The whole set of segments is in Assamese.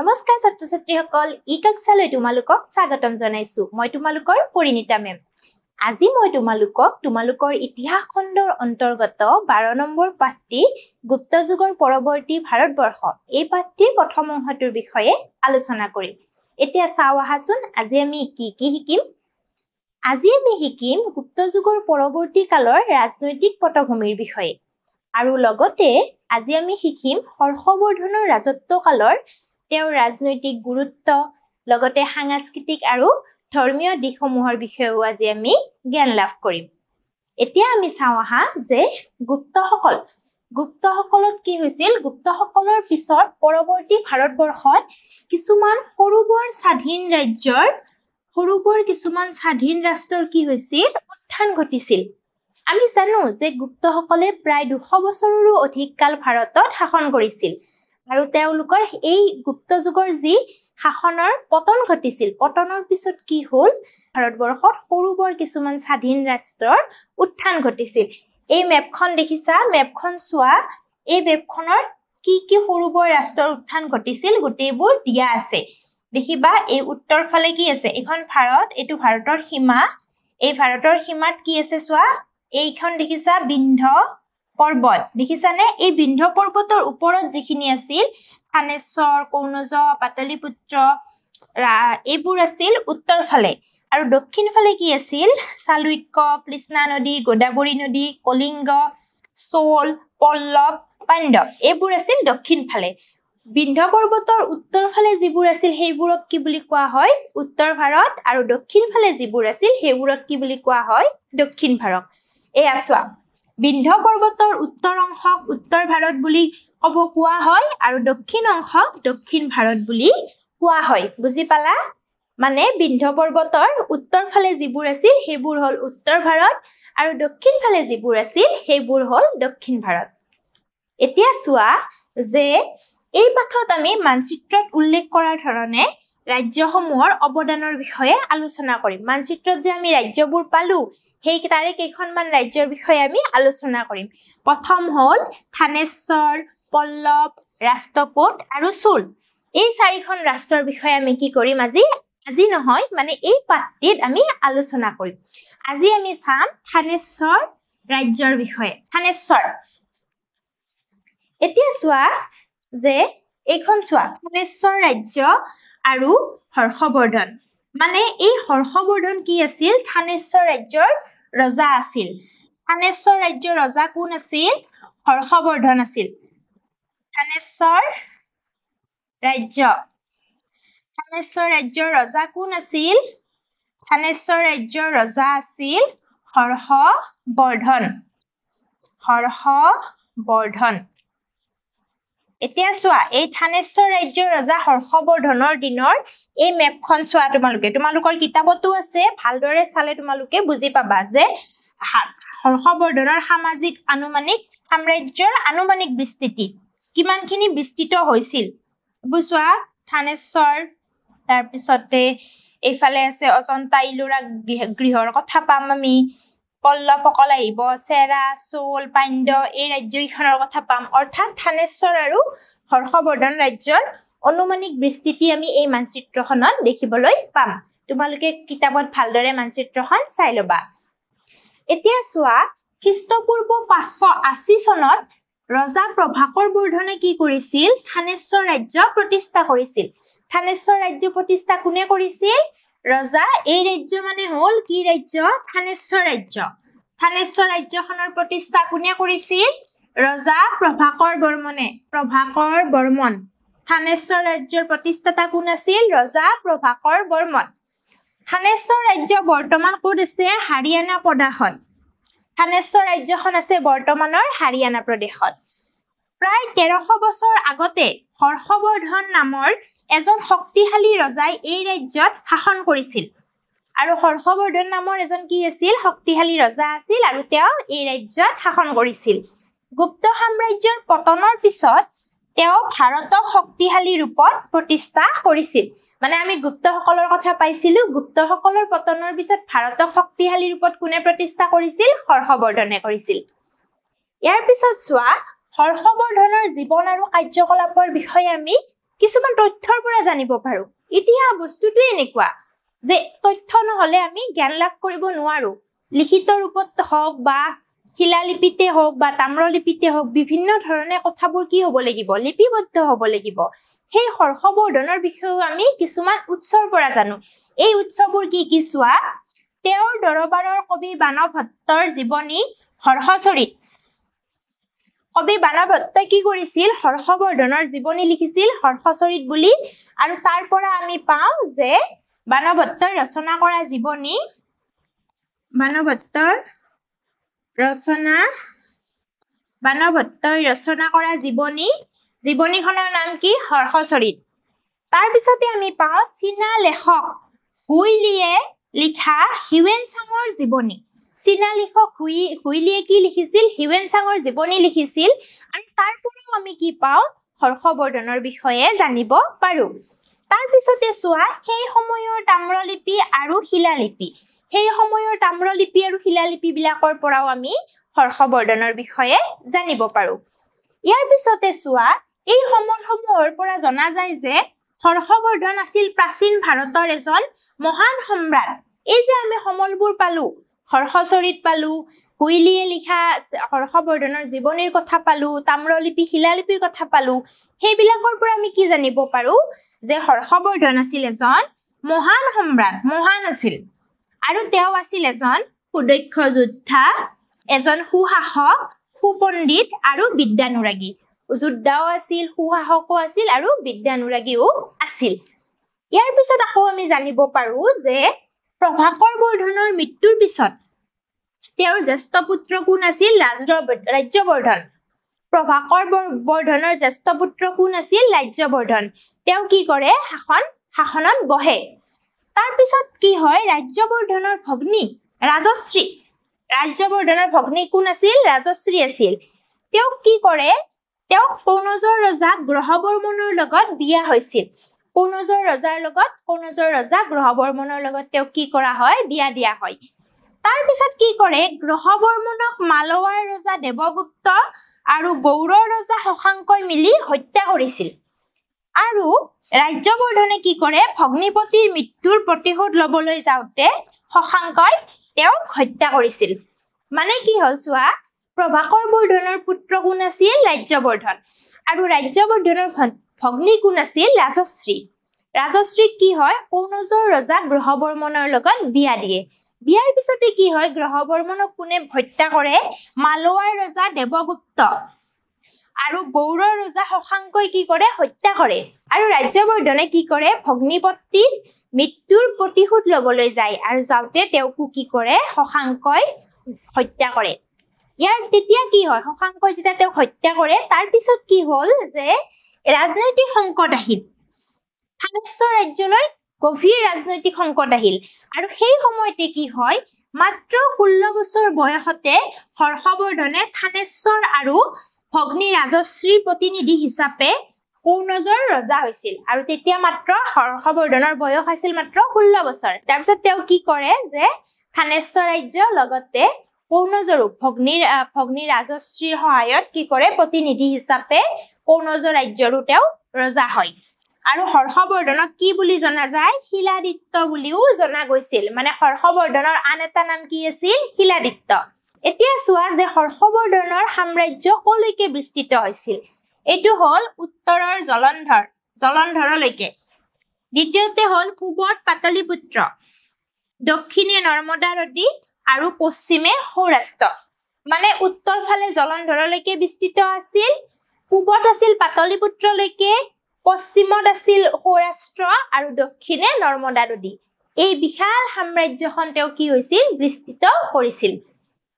নমস্কাৰ ছাত্ৰ ছাত্ৰীসকল ই কক্ষালৈ তোমালোকক স্বাগতম জনাইছো মই তোমালোকৰ পৰিণীতা মেম আজি মই তোমালোকৰ ইতিহাস খণ্ডৰ অন্তৰ্গত 12 নম্বৰ পাঠটি গুপ্ত যুগৰ পৰৱৰ্তী ভাৰতবৰ্ষ এই পাঠটিৰ প্ৰথম অংশটোৰ বিষয়ে আলোচনা কৰিম এতিয়া চাও আহাচোন আজি আমি কি শিকিম আজি আমি শিকিম গুপ্ত যুগৰ পৰৱৰ্তী কালৰ ৰাজনৈতিক পটভূমিৰ বিষয়ে আৰু লগতে আজি আমি শিকিম হৰ্ষবৰ্ধনৰ ৰাজত্ব কালৰ তেওঁৰ ৰাজনৈতিক গুৰুত্ব লগতে সাংস্কৃতিক আৰু ধৰ্মীয় দিশসমূহৰ বিষয়েও আজি আমি জ্ঞান লাভ কৰিম এতিয়া আমি চাও আহা যে গুপ্তসকলত কি হৈছিল গুপ্তসকলৰ পিছত পৰৱৰ্তী ভাৰতবৰ্ষত কিছুমান সৰুবৰ স্বাধীন ৰাষ্ট্ৰৰ কি হৈছিল উত্থান ঘটিছিল আমি জানো যে গুপ্তসকলে প্ৰায় 200 বছৰৰো অধিক কাল ভাৰতত শাসন কৰিছিল আৰু তেওঁলোকৰ এই গুপ্ত যুগৰ যি শাসনৰ পতন ঘটিছিল পতনৰ পিছত কি হ'ল ভাৰতবৰ্ষত সৰুবৰ কিছুমান স্বাধীন ৰাষ্ট্ৰৰ উত্থান ঘটিছিল এই মেপখন দেখিছা মেপখন চোৱা এই মেপখনৰ কি সৰুবৰ ৰাষ্ট্ৰৰ উত্থান ঘটিছিল গোটেইবোৰ দিয়া আছে দেখিবা এই উত্তৰ ফালে কি আছে এখন ভাৰত এটো ভাৰতৰ সীমা এই ভাৰতৰ সীমাত কি আছে চোৱা এইখন দেখিছা বিন্ধ্য পৰ্বত দেখিছানে এই বিন্ধ্য পৰ্বতৰ ওপৰত যিখিনি আছিল থানেশ্বৰ কৌনজ পাটলিপুত্ৰ এইবোৰ আছিল উত্তৰ ফালে আৰু দক্ষিণ ফালে কি আছিল চালুক্য কৃষ্ণা নদী গোদাবৰী নদী কলিংগ চোল পল্লৱ পাণ্ডৱ এইবোৰ আছিল দক্ষিণ ফালে বিন্ধ্য পৰ্বতৰ উত্তৰ ফালে যিবোৰ আছিল সেইবোৰক কি বুলি কোৱা হয় উত্তৰ ভাৰত আৰু দক্ষিণ ফালে যিবোৰ আছিল সেইবোৰক কি বুলি কোৱা হয় দক্ষিণ ভাৰত এয়া চোৱা বিন্ধ্য পৰ্বতৰ উত্তৰ অংশক উত্তৰ ভাৰত বুলি কোৱা হয় আৰু দক্ষিণ অংশক দক্ষিণ ভাৰত বুলি কোৱা হয় বুজি পালা মানে বিন্ধ্য পৰ্বতৰ উত্তৰ ফালে যিবোৰ আছিল সেইবোৰ হ'ল উত্তৰ ভাৰত আৰু দক্ষিণ ফালে যিবোৰ আছিল সেইবোৰ হ'ল দক্ষিণ ভাৰত এতিয়া চোৱা যে এই পাঠত আমি মানচিত্ৰত উল্লেখ কৰাৰ ধৰণে ৰাজ্যসমূহৰ অৱদানৰ বিষয়ে আলোচনা কৰিম মানচিত্ৰত যে আমি ৰাজ্যবোৰ পালো সেই তাৰে কেইখনমান ৰাজ্যৰ বিষয়ে আমি আলোচনা কৰিম প্ৰথম হ'ল থানেশ্বৰ পল্লৱ ৰাষ্ট্ৰকূট আৰু চোল এই চাৰিখন ৰাষ্ট্ৰৰ বিষয়ে আমি কি কৰিম আজি নহয় মানে এই পাঠটিত আমি আলোচনা কৰিম আজি আমি চাম থানেশ্বৰ ৰাজ্যৰ বিষয়ে থানেশ্বৰ এতিয়া চোৱা যে এইখন চোৱা থানেশ্বৰ ৰাজ্য আৰু হৰ্ষবৰ্ধন মানে এই হৰ্ষবৰ্ধন কি আছিল থানেশ্বৰ ৰাজ্যৰ ৰজা আছিল থানেশ্বৰ ৰাজ্যৰ ৰজা কোন আছিল হৰ্ষবৰ্ধন আছিল থানেশ্বৰ ৰাজ্যৰ ৰজা কোন আছিল থানেশ্বৰ ৰাজ্যৰ ৰজা আছিল হৰ্ষবৰ্ধন এতিয়া চোৱা এই থানেশ্বৰ ৰাজ্যৰ ৰজা হৰ্ষবৰ্ধনৰ দিনৰ এই মেপখন চোৱা তোমালোকৰ কিতাপতো আছে ভালদৰে চালে তোমালোকে বুজি পাবা যে হৰ্ষবৰ্ধনৰ সাম্ৰাজ্যৰ আনুমানিক বিস্তৃতি কিমানখিনি বিস্তৃত হৈছিল বুজোৱা থানেশ্বৰ তাৰ পিছতে এইফালে আছে অজন্তা ইলোৰা গৃহৰ কথা পাম আমি পল্লৱসকল আহিব চেৰা চোল পাণ্ড্য এই ৰাজ্যকেইখনৰ কথা পাম অৰ্থাৎ থানেশ্বৰ আৰু হৰ্ষবৰ্ধন ৰাজ্যৰ অনুমানিক বিস্তৃতি আমি এই মানচিত্ৰখনত দেখিবলৈ পাম তোমালোকে কিতাপত ভালদৰে মানচিত্ৰখন চাই ল'বা এতিয়া চোৱা খ্ৰীষ্টপূৰ্ব 580 চনত ৰজা প্ৰভাকৰ বৰ্ধনে কি কৰিছিল থানেশ্বৰ ৰাজ্য প্ৰতিষ্ঠা কৰিছিল থানেশ্বৰ ৰাজ্য প্ৰতিষ্ঠা কোনে কৰিছিল ৰজা এই ৰাজ্য মানে হ'ল কি ৰাজ্য থানেশ্বৰ ৰাজ্যখনৰ প্ৰতিষ্ঠা কোনে কৰিছিল ৰজা প্ৰভাকৰ বৰ্মন থানেশ্বৰ ৰাজ্যৰ প্ৰতিষ্ঠাতা কোন আছিল ৰজা প্ৰভাকৰ বৰ্মন থানেশ্বৰ ৰাজ্য বৰ্তমান ক'ত আছে হাৰিয়ানা প্ৰদেশত থানেশ্বৰ ৰাজ্যখন আছে বৰ্তমানৰ হাৰিয়ানা প্ৰদেশত প্ৰায় 1300 বছৰ আগতে হৰ্ষবৰ্ধন নামৰ এজন শক্তিশালী ৰজাই এই ৰাজ্যত শাসন কৰিছিল আৰু হৰ্ষবৰ্ধন নামৰ এজন কি আছিল শক্তিশালী ৰজা আছিল আৰু তেওঁ এই ৰাজ্যত শাসন কৰিছিল গুপ্ত সাম্ৰাজ্যৰ পতনৰ পিছত তেওঁ ভাৰতক শক্তিশালী ৰূপত প্ৰতিষ্ঠা কৰিছিল মানে আমি গুপ্তসকলৰ কথা পাইছিলো গুপ্তসকলৰ পতনৰ পিছত ভাৰতক শক্তিশালী ৰূপত কোনে প্ৰতিষ্ঠা কৰিছিল হৰ্ষবৰ্ধনে কৰিছিল ইয়াৰ পিছত চোৱা হৰ্ষবৰ্ধনৰ জীৱন আৰু কাৰ্যকলাপৰ বিষয়ে আমি কিছুমান তথ্যৰ পৰা জানিব পাৰো ইতিহাস বস্তুটো এনেকুৱা যে তথ্য নহলে আমি জ্ঞান লাভ কৰিব নোৱাৰো লিখিত ৰূপত হওক বা শিলালিপিতে হওক বা তাম্ৰলিপিতে হওক বিভিন্ন ধৰণে কথাবোৰ কি হ'ব লাগিব লিপিবদ্ধ হ'ব লাগিব সেই হৰ্ষবৰ্ধনৰ বিষয়েও আমি কিছুমান উৎসৰ পৰা জানো এই উৎসবোৰ কি চোৱা তেওঁৰ দৰবাৰৰ কবি বাণৱ ভট্টৰ জীৱনী হৰ্ষচৰিত কবি বাণৱ ভট্টই কি কৰিছিল হৰ্ষবৰ্ধনৰ জীৱনী লিখিছিল হৰ্ষচৰিত বুলি আৰু তাৰ পৰা আমি পাওঁ যে বাণৱ ভট্টই ৰচনা কৰা জীৱনী বাণৱ ভট্টই ৰচনা কৰা জীৱনীখনৰ নাম কি হৰ্ষচৰিত তাৰ পিছতে আমি পাওঁ চীনা লেখক হুইলিয়ে লিখা হিউৱেনচাঙৰ জীৱনী চীনা লেখক হুইলিয়ে কি লিখিছিল হিউৱেনচাঙৰ জীৱনী লিখিছিল আৰু তাৰ পৰাও আমি কি পাওঁ হৰ্ষবৰ্ধনৰ বিষয়ে জানিব পাৰো তাৰ পিছতে চোৱা সেই সময়ৰ তাম্ৰলিপি আৰু শিলালিপি বিলাকৰ পৰাও আমি হৰ্ষবৰ্ধনৰ বিষয়ে জানিব পাৰো ইয়াৰ পিছতে চোৱা এই সমলসমূহৰ পৰা জনা যায় যে হৰ্ষবৰ্ধন আছিল প্ৰাচীন ভাৰতৰ এজন মহান সম্ৰাট এই যে আমি সমলবোৰ পালো হৰ্ষচৰিত পালো হুইলিয়ে লিখা হৰ্ষবৰ্ধনৰ জীৱনীৰ কথা পালো তাম্ৰলিপি শিলালিপিৰ কথা পালো সেইবিলাকৰ পৰা আমি কি জানিব পাৰো যে হৰ্ষবৰ্ধন আছিল এজন মহান সম্ৰাট মহান আছিল আৰু তেওঁ আছিল এজন সুদক্ষ যোদ্ধা এজন সুশাসক সুপণ্ডিত আৰু বিদ্যানুৰাগী যোদ্ধাও আছিল সুশাসকো আছিল আৰু বিদ্যানুৰাগীও আছিল ইয়াৰ পিছত আকৌ আমি জানিব পাৰো যে প্ৰভাকৰ বৰ্ধনৰ মৃত্যুৰ পিছত তেওঁৰ জ্যেষ্ঠ পুত্ৰ কোন আছিল ৰাজ্যবৰ্ধন প্ৰভাকৰ বৰ্ধনৰ জ্যেষ্ঠ পুত্ৰ কোন আছিল ৰাজ্যবৰ্ধন তেওঁ কি কৰে শাসনত বহে তাৰ পিছত কি হয় ৰাজ্যবৰ্ধনৰ ভগ্নী ৰাজ্যবৰ্ধনৰ ভগ্নী কোন আছিল ৰাজশ্ৰী আছিল তেওঁ কি কৰে তেওঁ কনৌজৰ ৰজা গ্ৰহবৰ্মনৰ লগত বিয়া হৈছিল কনৌজৰ ৰজা গ্ৰহবৰ্মনৰ লগত তেওঁ কি কৰা হয় বিয়া দিয়া হয় তাৰ পিছত কি কৰে গ্ৰহবৰ্মনক মালৱাৰ ৰজা দেৱগুপ্ত আৰু গৌড়ৰ ৰজা শশাংকই মিলি হত্যা কৰিছিল আৰু ৰাজ্যবৰ্ধনে কি কৰে ভগ্নীপতিৰ মৃত্যুৰ প্ৰতিশোধ লবলৈ যাওঁতে শশাংকই তেওঁক হত্যা কৰিছিল মানে কি হ'ল চোৱা প্ৰভাকৰ বৰ্ধনৰ পুত্ৰ কোন আছিল ৰাজ্যবৰ্ধন আৰু ৰাজ্যবৰ্ধনৰ ভগ্নী কোন আছিল ৰাজশ্ৰীক কি হয় কনৌজৰ ৰজা গ্ৰহবৰ্মনৰ লগত বিয়া দিয়ে বিয়াৰ পিছতে কি হয় গ্ৰহবৰ্মনক কোনে হত্যা কৰে মালৱাৰ ৰজা দেৱগুপ্ত আৰু গৌড়ৰ ৰজা শশাংকই কি কৰে হত্যা কৰে আৰু ৰাজ্যবৰ্ধনে কি কৰে ভগ্নীপতিৰ মৃত্যুৰ প্ৰতিশোধ লবলৈ যায় আৰু যাওঁতে তেওঁকো কি কৰে শশাংকই হত্যা কৰে ইয়াৰ তেতিয়া কি হয় শশাংকই যেতিয়া তেওঁক হত্যা কৰে তাৰ পিছত কি হ'ল যে ৰাজনৈতিক সংকট আহিল থানেশ্বৰ ৰাজ্যলৈ গভীৰ ৰাজনৈতিক সংকট আহিল আৰু সেই সময়তে কি হয় মাত্ৰ 16 বছৰ বয়সতে হৰ্ষবৰ্ধনে থানেশ্বৰ আৰু ভগ্নী ৰাজশ্ৰীৰ প্ৰতিনিধি হিচাপে কনৌজৰ ৰজা হৈছিল আৰু তেতিয়া মাত্ৰ হৰ্ষবৰ্ধনৰ বয়স আছিল মাত্ৰ 16 বছৰ তাৰপিছত তেওঁ কি কৰে যে থানেশ্বৰ ৰাজ্য লগতে কনৌজৰো ভগ্নী ৰাজশ্ৰীৰ সহায়ত কি কৰে প্ৰতিনিধি হিচাপে কনৌজৰ ৰাজ্যৰো তেওঁ ৰজা হয় আৰু হৰ্ষবৰ্ধনক কি বুলি জনা যায় শিলাদিত্য বুলিও জনা গৈছিল মানে হৰ্ষবৰ্ধনৰ আন এটা নাম কি আছিল শিলাদিত্য এতিয়া চোৱা যে হৰ্ষবৰ্ধনৰ সাম্ৰাজ্য কলৈকে বিস্তৃত হৈছিল এইটো হ'ল উত্তৰৰ জলন্ধৰলৈকে দ্বিতীয়তে হ'ল পূবত পাটলিপুত্ৰ দক্ষিণে নৰ্মদা নদী আৰু পশ্চিমে সৌৰাষ্ট্ৰ মানে উত্তৰ ফালে জলন্ধৰলৈকে বিস্তৃত আছিল পূবত আছিল পাটলিপুত্ৰলৈকে পশ্চিমত আছিল সৌৰাষ্ট্ৰ আৰু দক্ষিণে নৰ্মদা নদী এই বিশাল সাম্ৰাজ্যখন তেওঁ কি হৈছিল বিস্তৃত কৰিছিল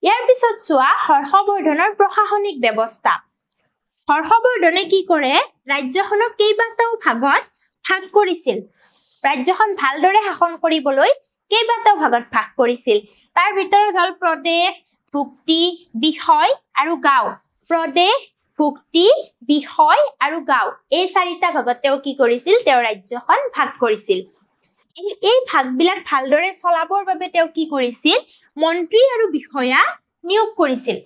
ইয়াৰ পিছত চোৱা হৰ্ষবৰ্ধনৰ প্ৰশাসনিক ব্যৱস্থা হৰ্ষবৰ্ধনে কি কৰে ৰাজ্যখনক কেইবাটাও ভাগত ভাগ কৰিছিল ৰাজ্যখন ভালদৰে শাসন কৰিবলৈ কেইবাটাও ভাগত ভাগ কৰিছিল তাৰ ভিতৰত হ'ল প্ৰদেশ ভুক্তি বিষয় আৰু গাঁও প্ৰদেশ ভুক্তি বিষয় আৰু গাঁও এই চাৰিটা ভাগত তেওঁ কি কৰিছিল তেওঁ ৰাজ্যখন ভাগ কৰিছিল এই ভাগবিলাক ভালদৰে চলাবৰ বাবে তেওঁ কি কৰিছিল মন্ত্ৰী আৰু বিষয়া নিয়োগ কৰিছিল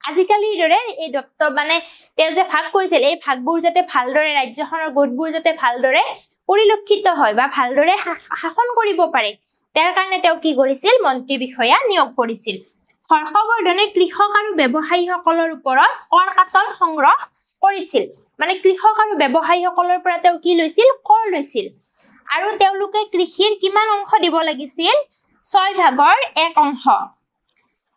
আজিকালিৰ দৰে এই দপ্তৰ মানে তেওঁ যে ভাগ কৰিছিল এই ভাগবোৰ যাতে ভালদৰে ৰাজ্যখনৰ গোটবোৰ যাতে ভালদৰে পৰিলক্ষিত হয় বা ভালদৰে শাসন কৰিব পাৰে তাৰ কাৰণে তেওঁ কি কৰিছিল মন্ত্ৰী বিষয়া নিয়োগ কৰিছিল হৰ্ষবৰ্ধনে কৃষক আৰু ব্যৱসায়ীসকলৰ ওপৰত কৰ কাটল সংগ্ৰহ কৰিছিল মানে কৃষক আৰু ব্যৱসায়ীসকলৰ পৰা তেওঁ কি লৈছিল কৰ লৈছিল আৰু তেওঁলোকে কৃষিৰ কিমান অংশ দিব লাগিছিল 6/1 অংশ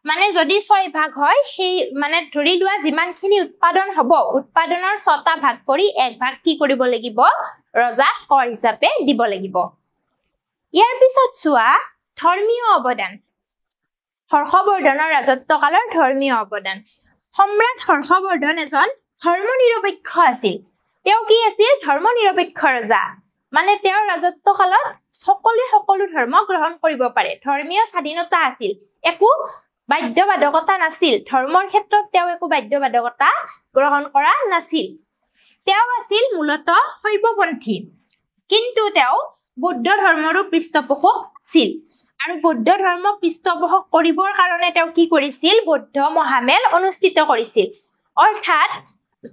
মানে যদি 6 ভাগ হয় সেই মানে ধৰি লোৱা যিমানখিনি উৎপাদন হ'ব উৎপাদনৰ 6টা ভাগ কৰি 1 ভাগ কি কৰিব লাগিব ৰজাক কৰ হিচাপে দিব লাগিব ইয়াৰ পিছত চোৱা ধৰ্মীয় অৱদান হৰ্ষবৰ্ধনৰ ৰাজত্বকালৰ ধৰ্মীয় অৱদান সম্ৰাট হৰ্ষবৰ্ধন এজন ধৰ্মনিৰপেক্ষ আছিল তেওঁ কি আছিল ধৰ্মনিৰপেক্ষ ৰজা মানে তেওঁৰ ৰাজত্বকালত সকলো ধৰ্ম গ্ৰহণ কৰিব পাৰে ধৰ্মীয় স্বাধীনতা আছিল একো বাধ্যবাধকতা নাছিল ধৰ্মৰ ক্ষেত্ৰত তেওঁ একো বাধ্যবাধকতা গ্ৰহণ কৰা নাছিল তেওঁ আছিল মূলতঃ শৈৱপন্থী কিন্তু তেওঁ বৌদ্ধ ধৰ্মৰো পৃষ্ঠপোষক আছিল আৰু বৌদ্ধ ধৰ্ম পৃষ্ঠপোষক কৰিবৰ কাৰণে তেওঁ কি কৰিছিল বৌদ্ধ মহামেল অনুষ্ঠিত কৰিছিল অৰ্থাৎ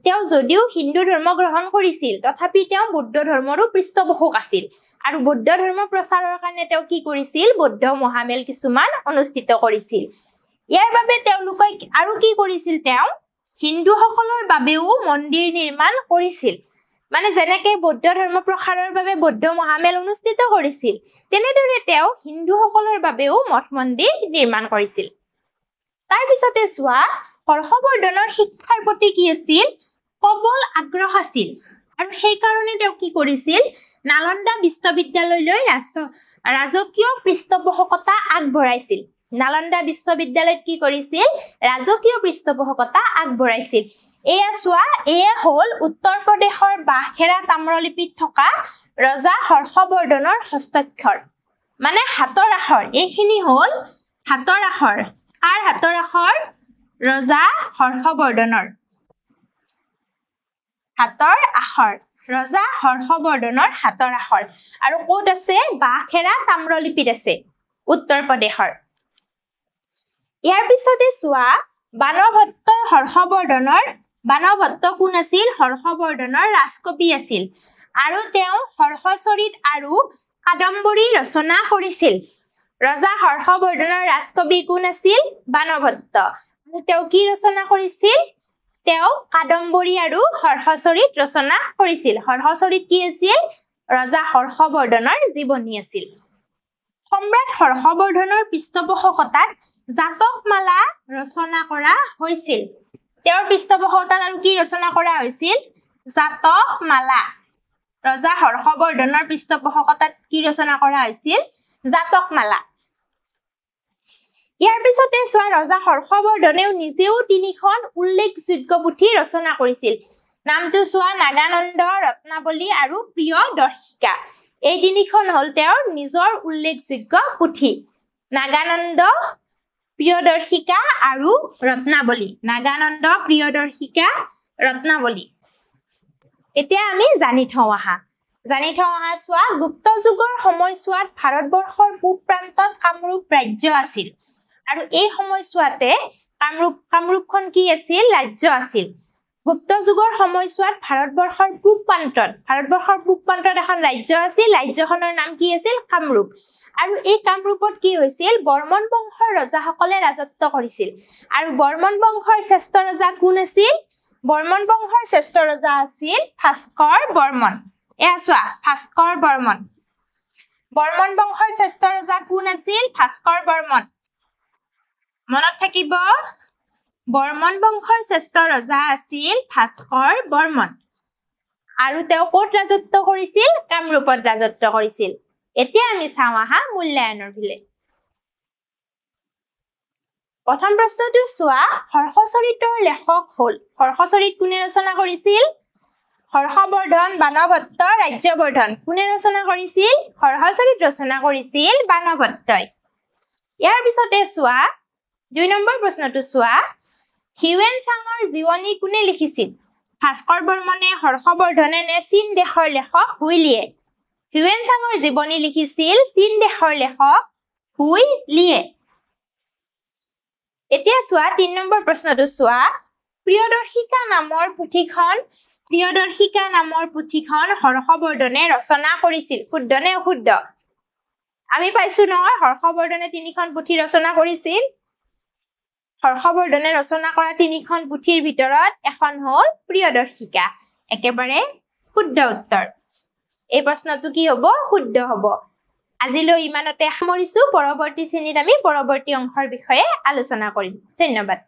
তেওঁ যদিও হিন্দু ধৰ্ম গ্ৰহণ কৰিছিল তথাপি তেওঁ বৌদ্ধ ধৰ্মৰো পৃষ্ঠপোষক আছিল আৰু বৌদ্ধ ধৰ্ম প্ৰচাৰৰ কাৰণে তেওঁ কি কৰিছিল বৌদ্ধ মহামেল কিছুমান অনুষ্ঠিত কৰিছিল ইয়াৰ বাবে তেওঁলোকে আৰু কি কৰিছিল তেওঁ হিন্দুসকলৰ বাবেও মন্দিৰ নিৰ্মাণ কৰিছিল মানে যেনেকৈ বৌদ্ধ ধৰ্ম প্ৰসাৰৰ বাবে বৌদ্ধ মহামেল অনুষ্ঠিত কৰিছিল তেনেদৰে তেওঁ হিন্দুসকলৰ বাবেও মঠ মন্দিৰ নিৰ্মাণ কৰিছিল তাৰ পিছতে চোৱা হৰ্ষবৰ্ধনৰ শিক্ষাৰ প্ৰতি কি আছিল প্ৰবল আগ্ৰহ আছিল আৰু সেই কাৰণে তেওঁ কি কৰিছিল নালন্দা বিশ্ববিদ্যালয়লৈ ৰাজকীয় পৃষ্ঠপোষকতা আগবঢ়াইছিল নালন্দা বিশ্ববিদ্যালয়ত কি কৰিছিল ৰাজকীয় পৃষ্ঠপোষকতা আগবঢ়াইছিল এয়া চোৱা এয়া হ'ল উত্তৰ প্ৰদেশৰ বাঘেৰা তাম্ৰলিপিত থকা ৰজা হৰ্ষবৰ্ধনৰ হস্তাক্ষৰ মানে হাতৰ আখৰ এইখিনি হ'ল হাতৰ আখৰ কাৰ হাতৰ আখৰ ৰজা হৰ্ষবৰ্ধনৰ হাতৰ আখৰ ৰজা হৰ্ষবৰ্ধনৰ হাতৰ আখৰ আৰু ক'ত আছে বাঘেৰা তাম্ৰলিপিত আছে উত্তৰ প্ৰদেশৰ ইয়াৰ পিছতে চোৱা বাণভট্ট হৰ্ষবৰ্ধনৰ বাণভট্ট কোন আছিল হৰ্ষবৰ্ধনৰ ৰাজকবি আছিল আৰু তেওঁ হৰ্ষচৰিত আৰু কাদম্বৰী ৰচনা কৰিছিল ৰজা হৰ্ষবৰ্ধনৰ ৰাজকবি কোন আছিল বাণভট্ট আৰু তেওঁ কি ৰচনা কৰিছিল তেওঁ কাদম্বৰী আৰু হৰ্ষচৰিত ৰচনা কৰিছিল হৰ্ষচৰিত কি আছিল ৰজা হৰ্ষবৰ্ধনৰ জীৱনী আছিল সম্ৰাট হৰ্ষবৰ্ধনৰ পৃষ্ঠপোষকতাত জাতকমালা ৰচনা কৰা হৈছিল তেওঁৰ পৃষ্ঠপোষকতাত আৰু কি ৰচনা কৰা হৈছিল জাতকমালা ৰজা হৰ্ষবৰ্ধনৰ পৃষ্ঠপোষকতাত কি ৰচনা কৰা হৈছিল জাতকমালা ইয়াৰ পিছতে চোৱা ৰজা হৰ্ষবৰ্ধনেও নিজেও 3খন উল্লেখযোগ্য পুথি ৰচনা কৰিছিল নামটো চোৱা নাগানন্দ ৰত্নাৱলী আৰু প্ৰিয়দৰ্শিকা এই 3খন হ'ল তেওঁৰ নিজৰ উল্লেখযোগ্য পুথি নাগানন্দ প্ৰিয়দৰ্শিকা আৰু ৰত্নাৱলী নাগানন্দ প্ৰিয়দৰ্শিকা ৰত্নাৱলী এতিয়া আমি জানি থওঁ আহা চোৱা গুপ্ত যুগৰ সময়ছোৱাত ভাৰতবৰ্ষৰ পূব প্ৰান্তত কামৰূপ ৰাজ্য আছিল আৰু এই সময়ছোৱাতে কামৰূপখন কি আছিল ৰাজ্য আছিল গুপ্ত যুগৰ সময়ছোৱাত ভাৰতবৰ্ষৰ পূব প্ৰান্তত এখন ৰাজ্য আছিল ৰাজ্যখনৰ নাম কি আছিল কামৰূপ আৰু এই কামৰূপত কি হৈছিল বৰ্মন বংশৰ ৰজাসকলে ৰাজত্ব কৰিছিল আৰু বৰ্মন বংশৰ শ্ৰেষ্ঠ ৰজা কোন আছিল বৰ্মন বংশৰ শ্ৰেষ্ঠ ৰজা আছিল ভাস্কৰ বৰ্মন এয়া চোৱা ভাস্কৰ বৰ্মন বৰ্মন বংশৰ শ্ৰেষ্ঠ ৰজা কোন আছিল ভাস্কৰ বৰ্মন মনত থাকিব বৰ্মন বংশৰ শ্ৰেষ্ঠ ৰজা আছিল ভাস্কৰ বৰ্মন আৰু তেওঁ ক'ত ৰাজত্ব কৰিছিল কামৰূপত ৰাজত্ব কৰিছিল এতিয়া আমি চাওঁ আহা মূল্যায়নৰ ভিলে প্ৰথম প্ৰশ্নটো চোৱা হৰ্ষচৰিতৰ লেখক হ'ল হৰ্ষচৰিত কোনে ৰচনা কৰিছিল হৰ্ষবৰ্ধন বাণভট্ট ৰাজ্যবৰ্ধন কোনে ৰচনা কৰিছিল হৰ্ষচৰিত ৰচনা কৰিছিল বাণভট্টই ইয়াৰ পিছতে চোৱা 2 নম্বৰ প্ৰশ্নটো চোৱা হিউৱেন চাঙৰ জীৱনী কোনে লিখিছিল ভাস্কৰ বৰ্মনে হৰ্ষবৰ্ধনে নে চীন দেশৰ লেখক হুইলিয়ে হিউৱেন চাঙৰ জীৱনী লিখিছিল চীন দেশৰ লেখক হুইলিয়ে এতিয়া চোৱা 3 নম্বৰ প্ৰশ্নটো চোৱা প্ৰিয়দৰ্শিকা নামৰ পুথিখন হৰ্ষবৰ্ধনে ৰচনা কৰিছিল শুদ্ধ নে অশুদ্ধ আমি পাইছো নহয় হৰ্ষবৰ্ধনে 3খন পুথি ৰচনা কৰিছিল হৰ্ষবৰ্ধনে ৰচনা কৰা 3খন পুথিৰ ভিতৰত এখন হ'ল প্ৰিয়দৰ্শিকা একেবাৰে শুদ্ধ উত্তৰ এই প্ৰশ্নটো কি হ'ব শুদ্ধ হ'ব আজিলৈ ইমানতে সামৰিছো পৰৱৰ্তী শ্ৰেণীত আমি পৰৱৰ্তী অংশৰ বিষয়ে আলোচনা কৰিম ধন্যবাদ